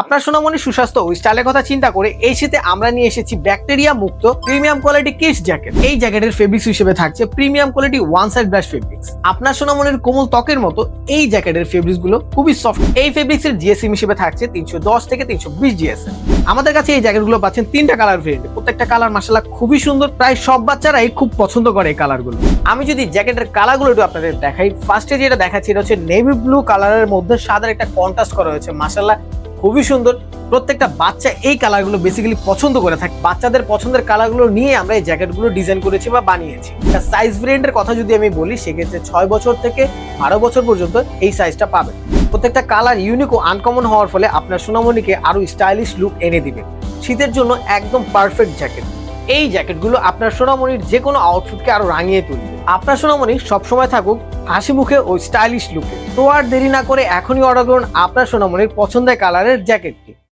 আপনার সোনামণি সুস্বাস্থ্য ও স্টাইলের কথা চিন্তা করে এই শীতে আমরা নিয়ে এসেছি ব্যাকটেরিয়া মুক্ত প্রিমিয়াম কোয়ালিটি কিডস জ্যাকেট। এই জ্যাকেটের ফেব্রিক্স হিসেবে থাকছে premium quality one side brush fabrics. আপনার সোনামণির কোমল ত্বকের মতো এই জ্যাকেটের ফেব্রিক্স গুলো খুবই সফট। এই ফেব্রিক্স এর জিএসএম হিসেবে থাকছে 310 থেকে 320 জিএসএম। আমাদের কাছে এই জ্যাকেটগুলো পাচ্ছেন 3টা কালার ভেরিয়েন্টে। প্রত্যেকটা কালার মাশাআল্লাহ খুবই সুন্দর, প্রায় সব বাচ্চারাই খুব পছন্দ করে এই কালারগুলো। আমি যদি জ্যাকেটের কালারগুলো একটু আপনাদের দেখাই, ফার্স্টে যেটা দেখাচ্ছি এটা হচ্ছে নেভি ব্লু কালারের মধ্যে সাদার একটা কন্ট্রাস্ট করা হয়েছে, মাশাআল্লাহ খুবই সুন্দর। প্রত্যেকটা বাচ্চা এই কালারগুলো বেসিক্যালি পছন্দ করে থাকে। বাচ্চাদের পছন্দের কালারগুলো নিয়ে আমরা এই জ্যাকেটগুলো ডিজাইন করেছি বা বানিয়েছি। সাইজ ভেরিয়েন্টের কথা যদি আমি বলি, সেক্ষেত্রে 6 বছর থেকে 12 বছর পর্যন্ত এই সাইজটা পাবেন। প্রত্যেকটা কালার ইউনিক ও আনকমন হওয়ার ফলে আপনার সোনামণিকে আরো স্টাইলিশ লুক এনে দিবে। শীতের জন্য একদম পারফেক্ট জ্যাকেট। এই জ্যাকেটগুলো আপনার সোনামণির যে কোনো আউটফিটকে আরো রাঙিয়ে তুলবে। আপনার সোনামণি সবসময় থাকুক হাসি মুখে ও স্টাইলিশ লুকে। তো আর দেরি না করে এখনই অর্ডার করুন আপনার সোনামণির পছন্দের কালারের জ্যাকেটটি।